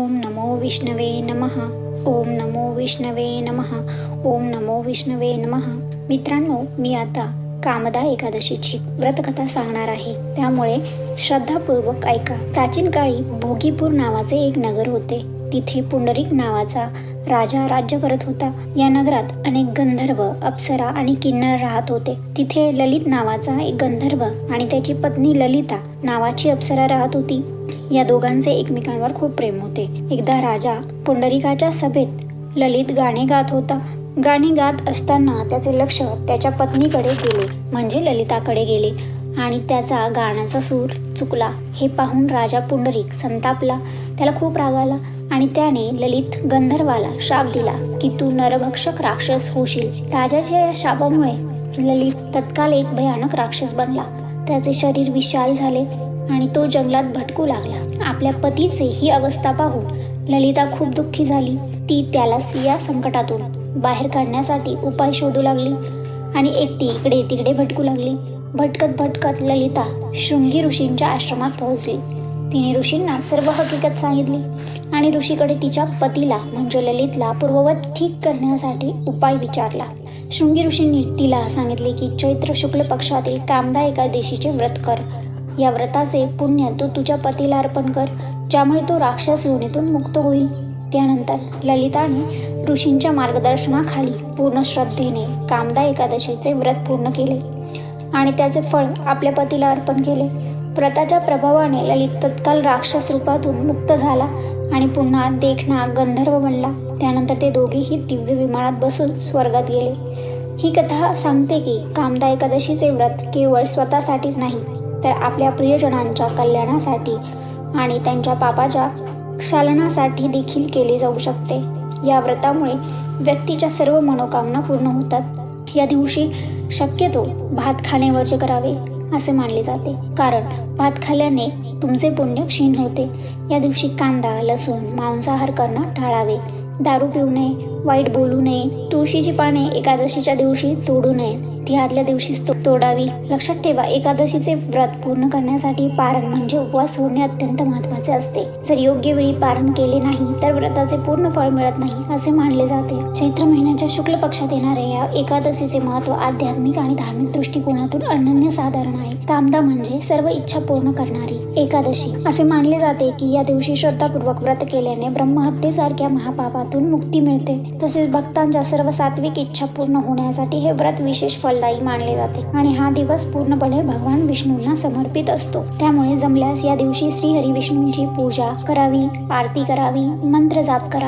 ओम नमो विष्णवे नमः. ओम नमो विष्णवे नमः. ओम नमो विष्णवे नमः. मित्रांनो, मी आता कामदा एकादशीची व्रतकथा सांगणार आहे, त्यामुळे श्रद्धापूर्वक ऐका. प्राचीन काळी भोगीपूर नावाचे एक नगर होते. तिथे पुंडरीक नावाचा राजा राज्य करत होता. या नगरात अनेक गंधर्व, अप्सरा आणि किन्नर राहत होते. तिथे ललित नावाचा एक गंधर्व आणि त्याची पत्नी ललिता नावाची अप्सरा राहत होती. या दोघांचे एकमेकांवर खूप प्रेम होते. एकदा राजा पुंडरीकाच्या सभेत ललित गाणे गात होता. गाणे गात असताना त्याचे लक्ष त्याच्या पत्नीकडे गेले, म्हणजे ललिताकडे गेले, आणि त्याचा गाण्याचा सूर चुकला. हे पाहून राजा पुंडरीक संतापला. त्याला खूप राग आला आणि त्याने ललित गंधर्वाला शाप दिला की तू नरभक्षक राक्षस होशील. राजाच्या या शापामुळे ललित तत्काल एक भयानक राक्षस बनला. त्याचे शरीर विशाल झाले आणि तो जंगलात भटकू लागला. आपल्या पतीचे ही अवस्था पाहून ललिता खूप दुःखी झाली. ती त्याला या संकटातून बाहेर काढण्यासाठी उपाय शोधू लागली आणि एकटी इकडे तिकडे भटकू लागली. भटकत भटकत ललिता शृंगी ऋषींच्या आश्रमात पोहोचली. तिने ऋषींना सर्व हकीकत सांगितली आणि ऋषीकडे तिच्या पतीला म्हणजे ललितला पूर्ववत ठीक करण्यासाठी उपाय विचारला. शृंगी ऋषींनी तिला सांगितले की चैत्र शुक्ल पक्षातील कामदा एकादशीचे व्रत कर. या व्रताचे पुण्य तू तुझ्या पतीला अर्पण कर, ज्यामुळे तो राक्षस योनीतून मुक्त होईल. त्यानंतर ललिताने ऋषींच्या मार्गदर्शनाखाली पूर्ण श्रद्धेने कामदा एकादशीचे व्रत पूर्ण केले आणि त्याचे फळ आपल्या पतीला अर्पण केले. व्रताच्या प्रभावाने ललित तत्काल राक्षस रूपातून मुक्त झाला आणि पुन्हा देखणा गंधर्व बनला. त्यानंतर ते दोघेही दिव्य विमानात बसून स्वर्गात गेले. ही कथा सांगते की कामदा एकादशीचे व्रत केवळ स्वतःसाठीच नाही, तर आपल्या प्रियजनांच्या कल्याणासाठी आणि त्यांच्या पापाच्या क्षालनासाठी देखील केले जाऊ शकते. या व्रतामुळे व्यक्तीच्या सर्व मनोकामना पूर्ण होतात. या दिवशी शक्यतो भात खाणे वर्ज्य करावे असे मानले जाते, कारण भात खाल्ल्याने तुमचे पुण्य क्षीण होते. या दिवशी कांदा, लसूण, मांसाहार करणं टाळावे. दारू पिऊ नये, वाईट बोलू नये. तुळशीची पाने एकादशीच्या दिवशी तोडू नयेत, ती आदल्या दिवशीच तोडावी. लक्षात ठेवा, एकादशीचे व्रत पूर्ण करण्यासाठी पारण म्हणजे उपवास सोडणे अत्यंत महत्त्वाचे असते. जर योग्य वेळी पारण केले नाही तर व्रताचे पूर्ण फळ मिळत नाही असे मानले जाते. चैत्र महिन्याच्या शुक्ल पक्षात येणाऱ्या या एकादशीचे महत्त्व आध्यात्मिक आणि धार्मिक दृष्टिकोनातून अनन्यसाधारण आहे. कामदा म्हणजे सर्व इच्छा पूर्ण करणारी एकादशी. असे मानले जाते की या दिवशी श्रद्धापूर्वक व्रत केल्याने ब्रह्महत्येसारख्या महापापातून मुक्ती मिळते. तसेच भक्तांच्या सर्व सात्विक इच्छा पूर्ण होण्यासाठी हे व्रत विशेष फलदायी मानले जाते आणि हा दिवस पूर्णपणे भगवान विष्णूंना समर्पित असतो. त्यामुळे जमल्यास या दिवशी श्री हरी विष्णूंची पूजा करावी, आरती करावी, मंत्र जाप करावा.